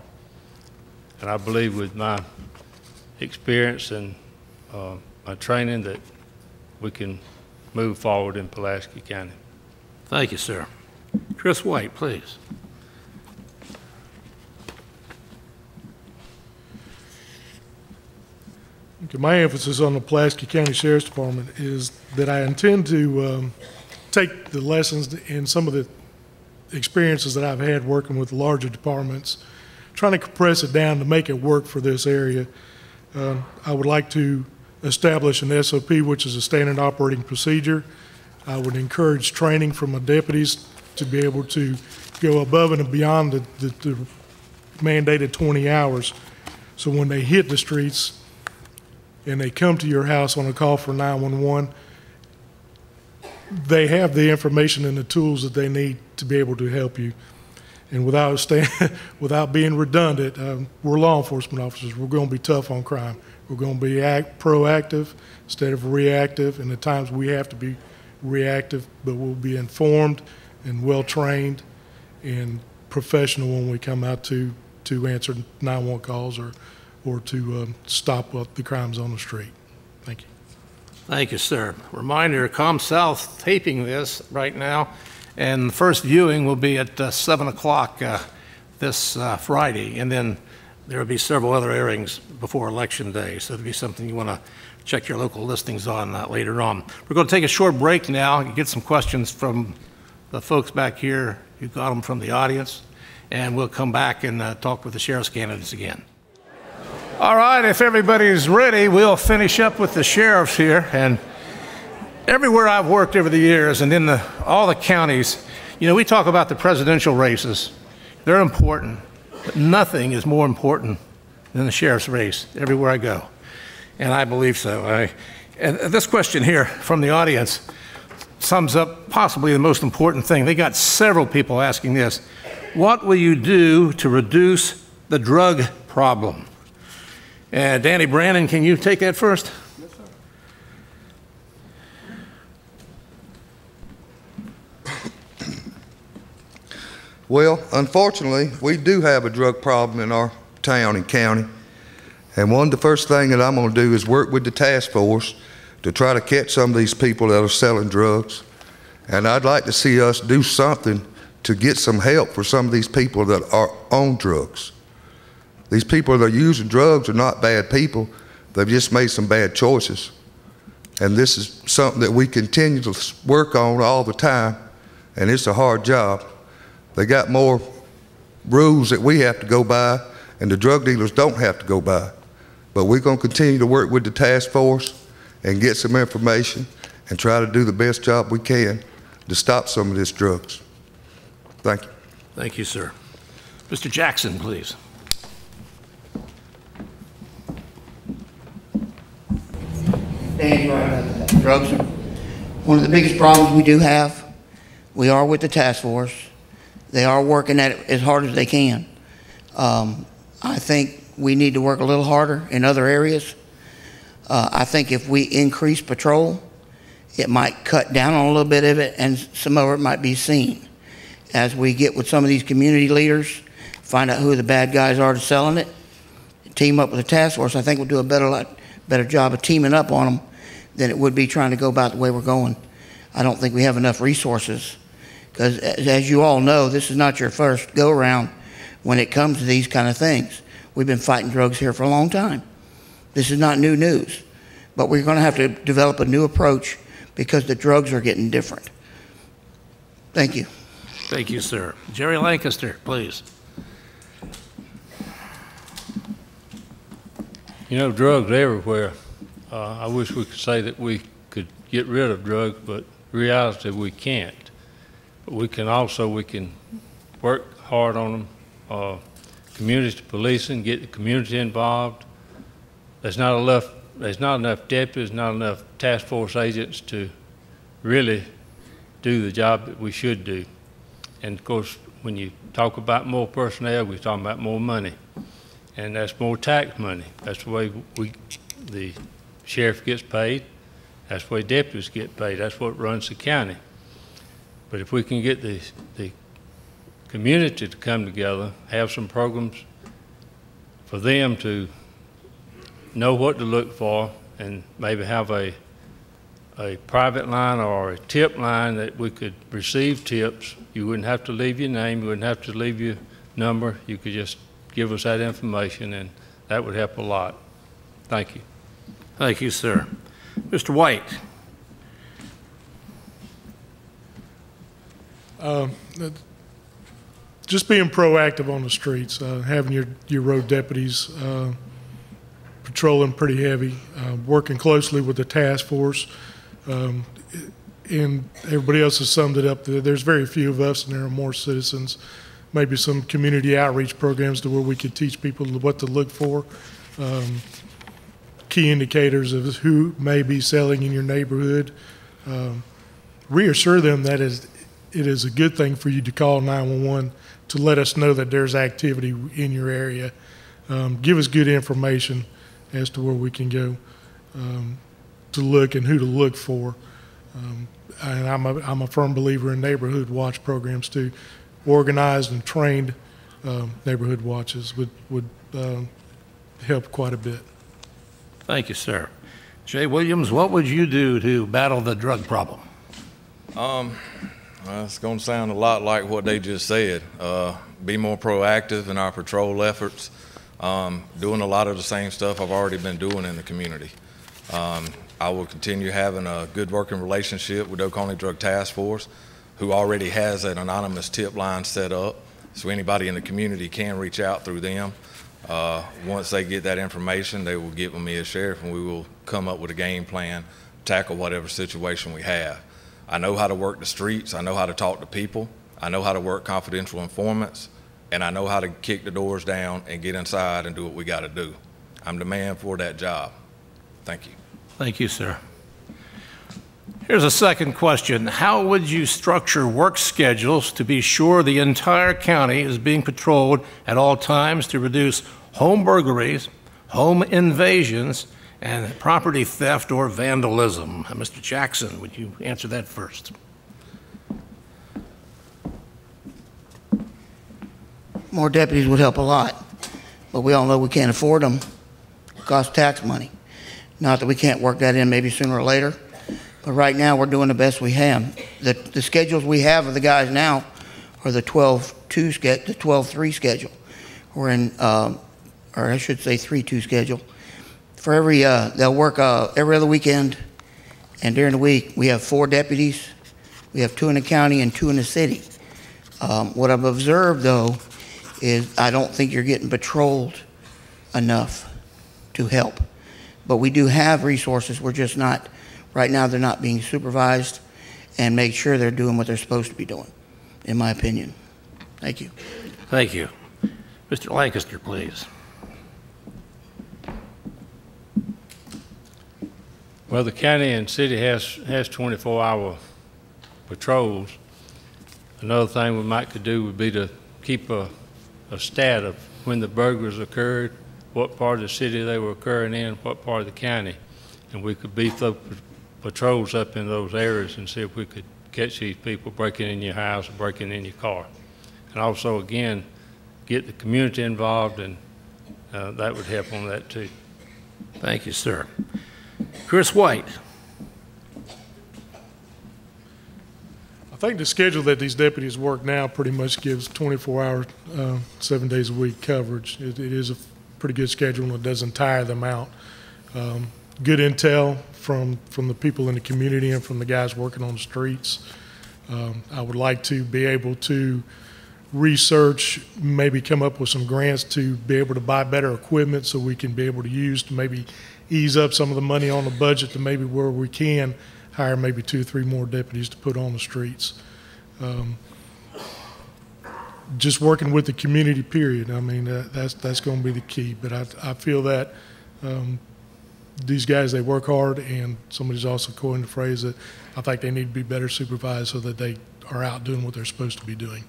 Speaker 7: And I believe with my experience and my training that we can move forward in Pulaski County.
Speaker 2: Thank you, sir. Chris White, please.
Speaker 8: Okay, my emphasis on the Pulaski County Sheriff's Department is that I intend to take the lessons and some of the experiences that I've had working with larger departments, trying to compress it down to make it work for this area. I would like to establish an SOP, which is a standard operating procedure. I would encourage training from my deputies to be able to go above and beyond the mandated 20 hours. So when they hit the streets and they come to your house on a call for 911, they have the information and the tools that they need to be able to help you. And without being redundant, we're law enforcement officers. We're going to be tough on crime. We're going to be proactive instead of reactive, and at times we have to be reactive, but we'll be informed and well-trained and professional when we come out to answer 911 calls or to stop the crimes on the street. Thank you.
Speaker 2: Thank you, sir. Reminder, ComSouth taping this right now, and the first viewing will be at 7 o'clock this Friday, and then there will be several other airings before Election Day, so it'll be something you want to check your local listings on later on. We're going to take a short break now and get some questions from the folks back here. You got them from the audience, and we'll come back and talk with the sheriff's candidates again. All right, if everybody's ready, we'll finish up with the sheriffs here. And everywhere I've worked over the years and in all the counties, you know, we talk about the presidential races. They're important, but nothing is more important than the sheriff's race everywhere I go. And I believe so. And this question here from the audience sums up possibly the most important thing. They got several people asking this. What will you do to reduce the drug problem? And Danny Brannen, can you take that first?
Speaker 5: Yes, sir. Well, unfortunately, we do have a drug problem in our town and county. And one of the first things that I'm going to do is work with the task force to try to catch some of these people that are selling drugs. And I'd like to see us do something to get some help for some of these people that are on drugs. These people that are using drugs are not bad people. They've just made some bad choices. And this is something that we continue to work on all the time, and it's a hard job. They got more rules that we have to go by, and the drug dealers don't have to go by. But we're going to continue to work with the task force and get some information and try to do the best job we can to stop some of these drugs. Thank you.
Speaker 2: Thank you, sir. Mr. Jackson, please.
Speaker 6: Drugs are one of the biggest problems we do have. We are with the task force. They are working at it as hard as they can. I think we need to work a little harder in other areas. I think if we increase patrol, it might cut down on a little bit of it, and some of it might be seen. As we get with some of these community leaders, find out who the bad guys are to selling it, team up with the task force, I think we'll do a lot better job of teaming up on them than it would be trying to go about the way we're going. I don't think we have enough resources, because as you all know, this is not your first go-around when it comes to these kind of things. We've been fighting drugs here for a long time. This is not new news, but we're going to have to develop a new approach because the drugs are getting different. Thank you.
Speaker 2: Thank you, sir. Jerry Lancaster, please.
Speaker 7: You know, drugs everywhere. I wish we could say that we could get rid of drugs, but reality we can't. But we can work hard on them. Community policing, get the community involved. There's not enough deputies, not enough task force agents to really do the job that we should do. And of course, when you talk about more personnel, we're talking about more money. And that's more tax money. That's the way the sheriff gets paid. That's the way deputies get paid. That's what runs the county. But if we can get the community to come together, have some programs for them to know what to look for, and maybe have a private line or a tip line that we could receive tips. You wouldn't have to leave your name, you wouldn't have to leave your number. You could just give us that information, and that would help a lot. Thank you.
Speaker 2: Thank you, sir. Mr. White.
Speaker 8: Just being proactive on the streets, having your road deputies patrolling pretty heavy, working closely with the task force, and everybody else has summed it up. There's very few of us, and there are more citizens. Maybe some community outreach programs to where we could teach people what to look for, key indicators of who may be selling in your neighborhood. Reassure them that it is a good thing for you to call 911 to let us know that there's activity in your area. Give us good information as to where we can go to look and who to look for. And I'm a firm believer in neighborhood watch programs too. Organized and trained neighborhood watches would help quite a bit.
Speaker 2: Thank you, sir. Jay Williams, what would you do to battle the drug problem?
Speaker 9: Well, it's going to sound a lot like what they just said. Be more proactive in our patrol efforts, doing a lot of the same stuff I've already been doing in the community. I will continue having a good working relationship with Oconee Drug Task Force, who already has an anonymous tip line set up, so anybody in the community can reach out through them. Once they get that information, they will get with me as sheriff, and we will come up with a game plan, tackle whatever situation we have. I know how to work the streets, I know how to talk to people, I know how to work confidential informants, and I know how to kick the doors down and get inside and do what we got to do. I'm the man for that job. Thank you.
Speaker 2: Thank you, sir. Here's a second question. How would you structure work schedules to be sure the entire county is being patrolled at all times to reduce home burglaries, home invasions, and property theft or vandalism? Mr. Jackson, would you answer that first?
Speaker 6: More deputies would help a lot, but we all know we can't afford them. It costs tax money. Not that we can't work that in maybe sooner or later, but right now we're doing the best we can. The schedules we have of the guys now are the 12-2 the 12-3 schedule. We're in, or I should say 3-2 schedule. For every, they'll work every other weekend, and during the week we have 4 deputies. We have 2 in the county and 2 in the city. What I've observed though is I don't think you're getting patrolled enough to help. But we do have resources. We're just not, right now they're not being supervised and make sure they're doing what they're supposed to be doing, in my opinion. Thank you.
Speaker 2: Thank you. Mr. Lancaster, please.
Speaker 7: Well, the county and city has 24-hour patrols, Another thing we might could do would be to keep a stat of when the burglaries occurred, what part of the city they were occurring in, what part of the county. And we could beef up patrols up in those areas and see if we could catch these people breaking in your house or breaking in your car. And also, again, get the community involved, and that would help on that too.
Speaker 2: Thank you, sir. Chris White.
Speaker 8: I think the schedule that these deputies work now pretty much gives 24-hour, 7 days a week coverage. It is a pretty good schedule, and it doesn't tire them out. Good intel from the people in the community and from the guys working on the streets. I would like to be able to research, maybe come up with some grants to be able to buy better equipment so we can be able to use to maybe ease up some of the money on the budget to maybe where we can hire maybe 2 or 3 more deputies to put on the streets. Just working with the community, period. I mean, that's going to be the key. But I feel that these guys, they work hard, and somebody's also coined the phrase that I think they need to be better supervised so that they are out doing what they're supposed to be doing.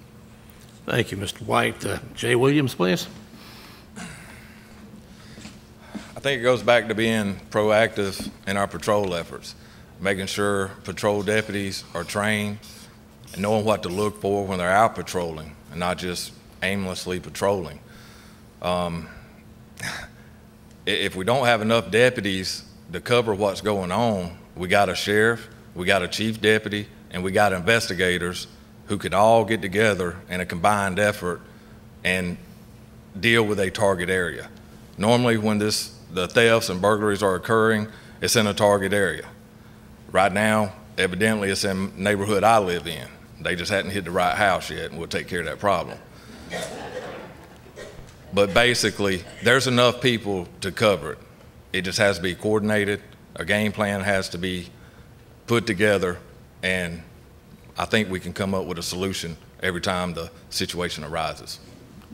Speaker 2: Thank you, Mr. White. Jay Williams, please.
Speaker 9: I think it goes back to being proactive in our patrol efforts, making sure patrol deputies are trained and knowing what to look for when they're out patrolling and not just aimlessly patrolling. If we don't have enough deputies to cover what's going on, we got a sheriff, we got a chief deputy, and we got investigators who could all get together in a combined effort and deal with a target area. Normally when the thefts and burglaries are occurring, it's in a target area. Right now, evidently it's in the neighborhood I live in. They just hadn't hit the right house yet, and we'll take care of that problem. But basically, there's enough people to cover it. It just has to be coordinated. A game plan has to be put together, and I think we can come up with a solution every time the situation arises.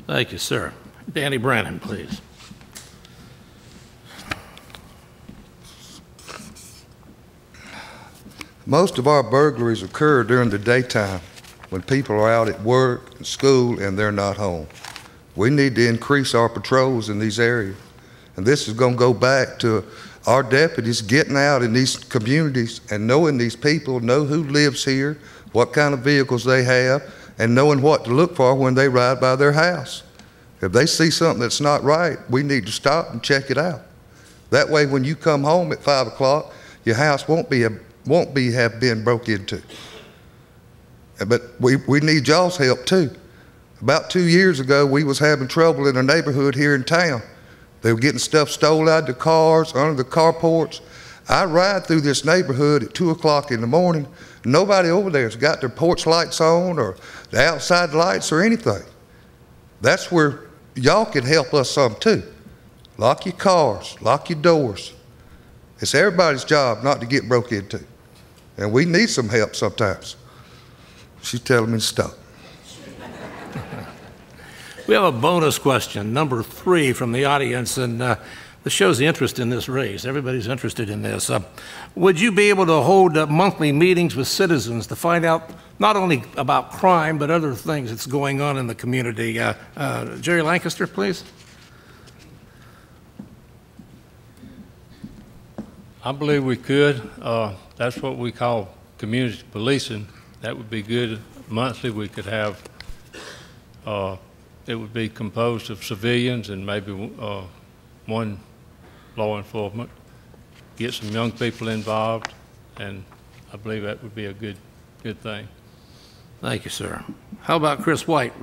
Speaker 2: Thank you, sir. Danny Brannen, please.
Speaker 5: Most of our burglaries occur during the daytime when people are out at work and school and they're not home. We need to increase our patrols in these areas. And this is going to go back to our deputies getting out in these communities and knowing these people, know who lives here, what kind of vehicles they have, and knowing what to look for when they ride by their house. If they see something that's not right, we need to stop and check it out. That way, when you come home at 5 o'clock, your house won't have been broke into. But we need y'all's help too. About 2 years ago, we was having trouble in a neighborhood here in town. They were getting stuff stolen out of the cars, under the carports. I ride through this neighborhood at 2 o'clock in the morning. Nobody over there's got their porch lights on or the outside lights or anything. That's where y'all can help us some too. Lock your cars, lock your doors. It's everybody's job not to get broke into. And we need some help sometimes. She's telling me to stop.
Speaker 2: We have a bonus question, number 3 from the audience, and this shows the interest in this race. Everybody's interested in this. Would you be able to hold monthly meetings with citizens to find out not only about crime, but other things that's going on in the community? Jerry Lancaster, please.
Speaker 7: I believe we could. That's what we call community policing. That would be good. Monthly we could have, it would be composed of civilians and maybe one law enforcement. Get some young people involved, and I believe that would be a good thing.
Speaker 2: Thank you, sir. How about Chris White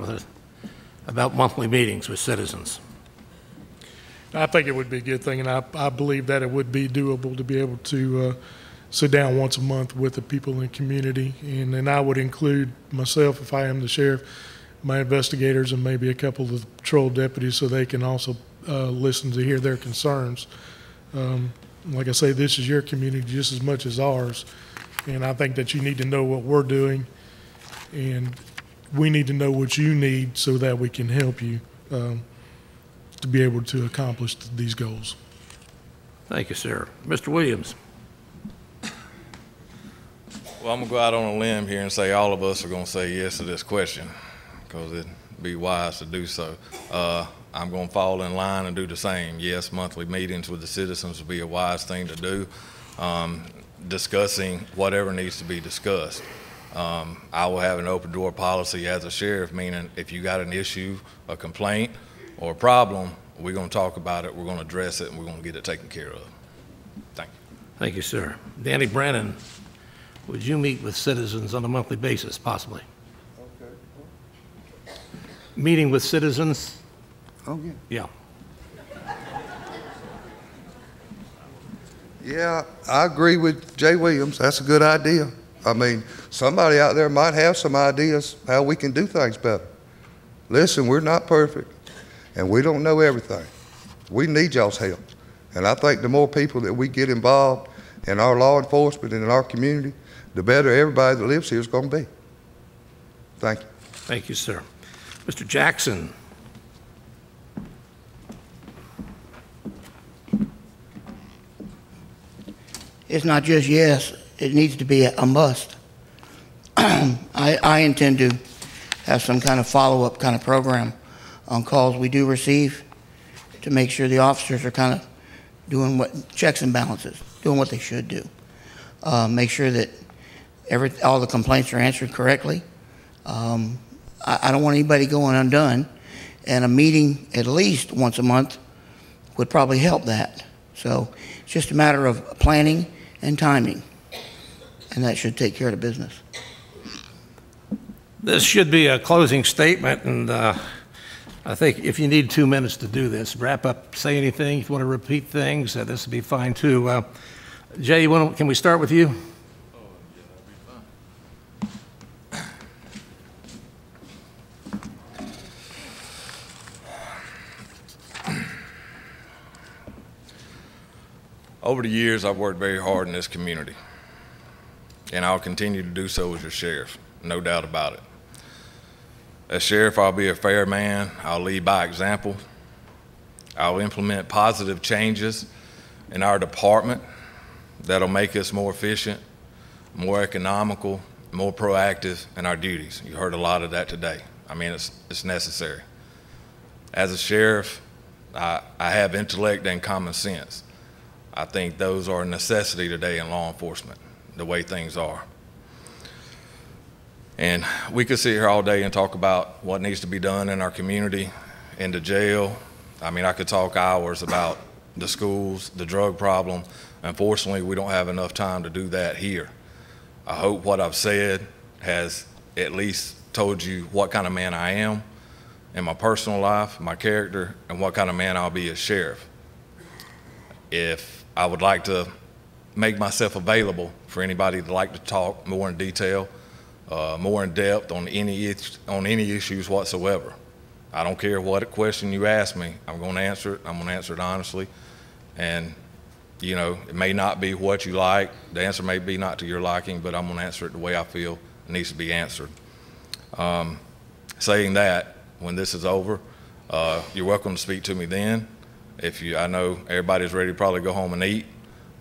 Speaker 2: about monthly meetings with citizens?
Speaker 8: I think it would be a good thing, and I believe that it would be doable to be able to sit down once a month with the people in the community. And then I would include myself, if I am the sheriff, my investigators, and maybe a couple of the patrol deputies so they can also listen to hear their concerns. Like I say, this is your community just as much as ours. And I think that you need to know what we're doing, and we need to know what you need so that we can help you to be able to accomplish these goals.
Speaker 2: Thank you, sir. Mr. Williams.
Speaker 9: Well, I'm going to go out on a limb here and say all of us are going to say yes to this question because it'd be wise to do so. I'm going to fall in line and do the same. Yes, monthly meetings with the citizens would be a wise thing to do. Discussing whatever needs to be discussed. I will have an open door policy as a sheriff, meaning if you got an issue, a complaint, or a problem, we're going to talk about it, we're going to address it, and we're going to get it taken care of. Thank you.
Speaker 2: Thank you, sir. Danny Brannen, would you meet with citizens on a monthly basis, possibly?
Speaker 5: Okay.
Speaker 2: Meeting with citizens?
Speaker 5: Oh, yeah.
Speaker 2: Yeah.
Speaker 5: Yeah, I agree with Jay Williams. That's a good idea. I mean, somebody out there might have some ideas how we can do things better. Listen, we're not perfect, and we don't know everything. We need y'all's help. And I think the more people that we get involved in our law enforcement and in our community, the better everybody that lives here is going to be. Thank you.
Speaker 2: Thank you, sir. Mr. Jackson.
Speaker 6: It's not just yes, it needs to be a must. I intend to have some kind of follow-up kind of program on calls we do receive to make sure the officers are kind of doing what checks and balances, doing what they should do. Make sure that all the complaints are answered correctly. I don't want anybody going undone, and a meeting at least once a month would probably help that. So it's just a matter of planning and timing, and that should take care of the business.
Speaker 2: This should be a closing statement, and I think if you need 2 minutes to do this, wrap up, say anything. If you want to repeat things, this would be fine too. Jay, can we start with you?
Speaker 9: Over the years, I've worked very hard in this community, and I'll continue to do so as your sheriff, no doubt about it. As sheriff, I'll be a fair man. I'll lead by example. I'll implement positive changes in our department that'll make us more efficient, more economical, more proactive in our duties. You heard a lot of that today. I mean, it's necessary. As a sheriff, I have intellect and common sense. I think those are a necessity today in law enforcement, the way things are. And we could sit here all day and talk about what needs to be done in our community, in the jail. I mean, I could talk hours about the schools, the drug problem. Unfortunately, we don't have enough time to do that here. I hope what I've said has at least told you what kind of man I am in my personal life, my character, and what kind of man I'll be as sheriff. If I would like to make myself available for anybody that'd like to talk more in detail, more in depth on any issues whatsoever. I don't care what question you ask me, I'm going to answer it. I'm going to answer it honestly. And, you know, it may not be what you like. The answer may be not to your liking, but I'm going to answer it the way I feel it needs to be answered. Saying that, when this is over, you're welcome to speak to me then. I know everybody's ready to probably go home and eat.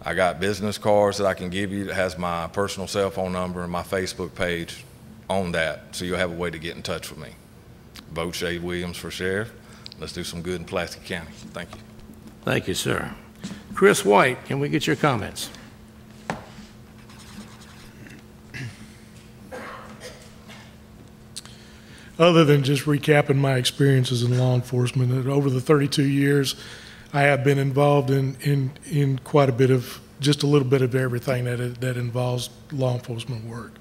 Speaker 9: I got business cards that I can give you that has my personal cell phone number and my Facebook page on that, so you'll have a way to get in touch with me. Vote Jay Williams for sheriff. Let's do some good in Pulaski County. Thank you.
Speaker 2: Thank you, sir. Chris White, can we get your comments?
Speaker 8: Other than just recapping my experiences in law enforcement, over the 32 years, I have been involved in quite a bit of, just a little bit of everything that involves law enforcement work.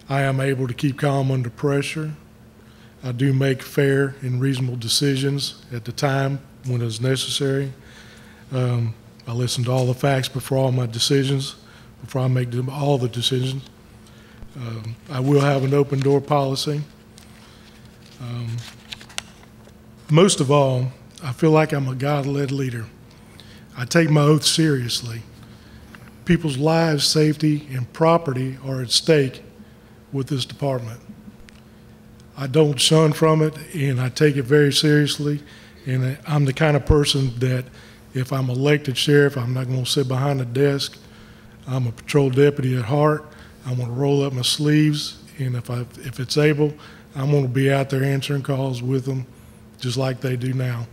Speaker 8: I am able to keep calm under pressure. I do make fair and reasonable decisions at the time when it's necessary. I listen to all the facts before all my decisions, before I make all the decisions. I will have an open door policy. Most of all, I feel like I'm a God-led leader. I take my oath seriously. People's lives, safety, and property are at stake with this department. I don't shun from it, and I take it very seriously. And I'm the kind of person that if I'm elected sheriff, I'm not going to sit behind a desk. I'm a patrol deputy at heart. I'm going to roll up my sleeves, and if it's able, I'm going to be out there answering calls with them, just like they do now.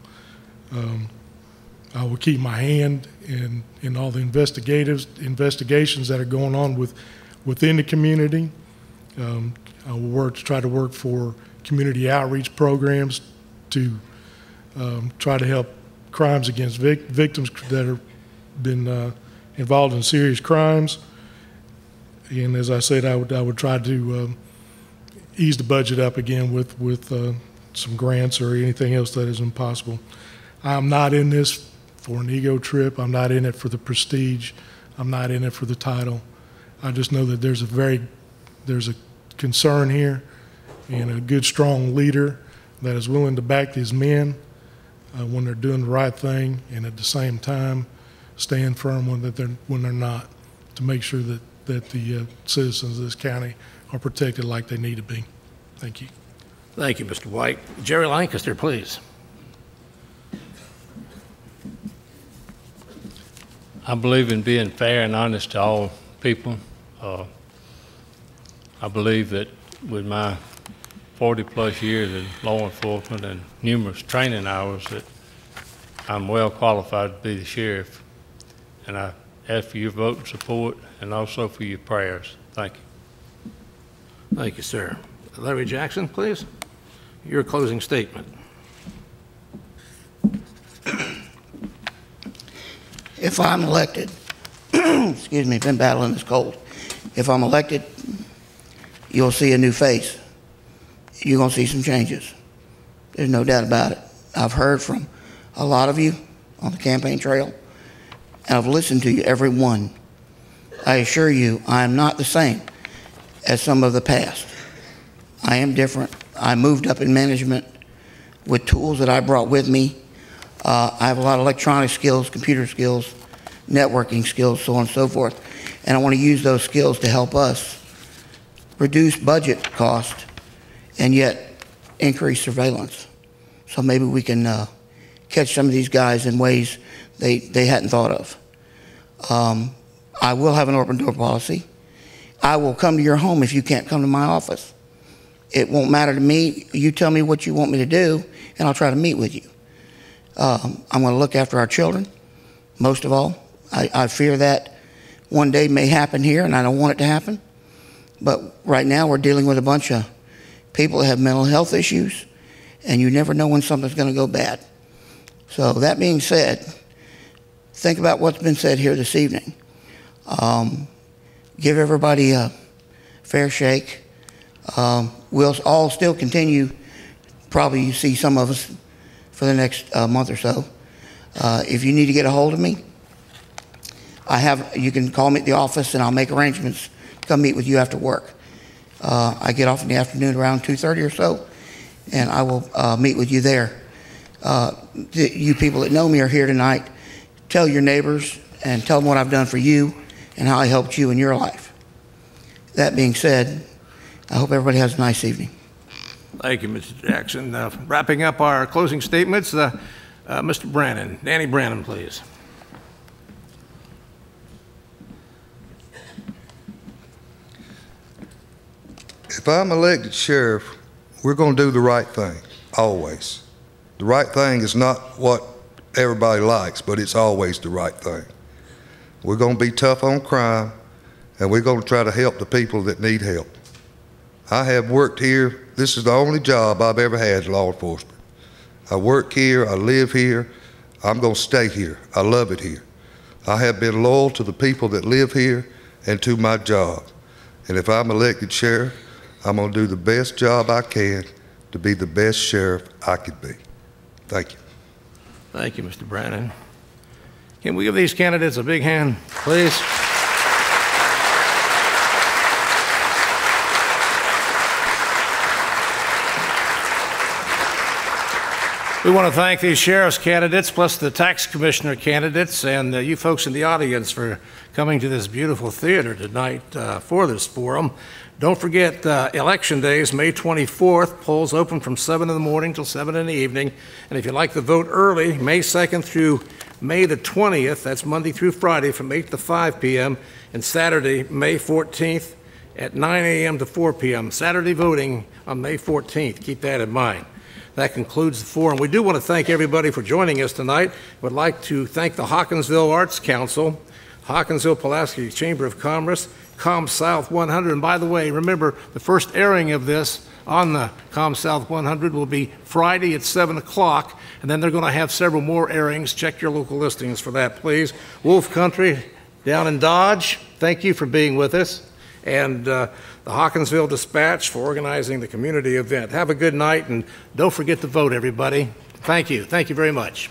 Speaker 8: I will keep my hand in all the investigations that are going on within the community. I will try to work for community outreach programs to try to help crimes against victims that have been involved in serious crimes. And as I said, I would try to ease the budget up again with some grants or anything else that is impossible. I'm not in this for an ego trip. I'm not in it for the prestige. I'm not in it for the title. I just know that there's a concern here and a good, strong leader that is willing to back these men when they're doing the right thing, and at the same time stand firm when they're not, to make sure that the citizens of this county are protected like they need to be. Thank you.
Speaker 2: Thank you, Mr. White. Jerry Lancaster, please.
Speaker 7: I believe in being fair and honest to all people. I believe that with my 40-plus years in law enforcement and numerous training hours that I'm well qualified to be the sheriff. And I ask for your vote and support and also for your prayers. Thank you.
Speaker 2: Thank you, sir. Larry Jackson, please. Your closing statement.
Speaker 6: If I'm elected, excuse me, been battling this cold. If I'm elected, you'll see a new face. You're going to see some changes. There's no doubt about it. I've heard from a lot of you on the campaign trail, and I've listened to you, every one. I assure you, I am not the same as some of the past. I am different. I moved up in management with tools that I brought with me. I have a lot of electronic skills, computer skills, networking skills, so on and so forth. And I want to use those skills to help us reduce budget cost and yet increase surveillance. So maybe we can catch some of these guys in ways they hadn't thought of. I will have an open door policy. I will come to your home if you can't come to my office. It won't matter to me. You tell me what you want me to do, and I'll try to meet with you. I'm going to look after our children, most of all. I fear that one day may happen here, and I don't want it to happen. But right now we're dealing with a bunch of people that have mental health issues, and you never know when something's going to go bad. So that being said, think about what's been said here this evening. Give everybody a fair shake. We'll all still continue, probably you see some of us for the next month or so. If you need to get a hold of me, you can call me at the office and I'll make arrangements to come meet with you after work. I get off in the afternoon around 2:30 or so, and I will meet with you there. You people that know me are here tonight. Tell your neighbors and tell them what I've done for you and how I helped you in your life. That being said, I hope everybody has a nice evening.
Speaker 2: Thank you, Mr. Jackson. Wrapping up our closing statements, Mr. Brannen. Danny Brannen, please.
Speaker 5: If I'm elected sheriff, we're going to do the right thing, always. The right thing is not what everybody likes, but it's always the right thing. We're going to be tough on crime, and we're going to try to help the people that need help. I have worked here. This is the only job I've ever had in law enforcement. I work here, I live here, I'm going to stay here. I love it here. I have been loyal to the people that live here and to my job. And if I'm elected sheriff, I'm going to do the best job I can to be the best sheriff I could be. Thank you.
Speaker 2: Thank you, Mr. Brannen. Can we give these candidates a big hand, please? We want to thank these sheriff's candidates, plus the tax commissioner candidates, and you folks in the audience for coming to this beautiful theater tonight for this forum. Don't forget, election day is May 24th. Polls open from 7 in the morning till 7 in the evening. And if you'd like to vote early, May 2nd through May the 20th, that's Monday through Friday from 8 to 5 p.m., and Saturday, May 14th at 9 a.m. to 4 p.m. Saturday voting on May 14th. Keep that in mind. That concludes the forum. We do want to thank everybody for joining us tonight. Would like to thank the Hawkinsville Arts Council, Hawkinsville-Pulaski Chamber of Commerce, Com South 100. And by the way, remember, the first airing of this on the Com South 100 will be Friday at 7 o'clock, and then they're going to have several more airings. Check your local listings for that, please. Wolf Country down in Dodge, thank you for being with us. And the Hawkinsville Dispatch for organizing the community event. Have a good night, and don't forget to vote, everybody. Thank you. Thank you very much.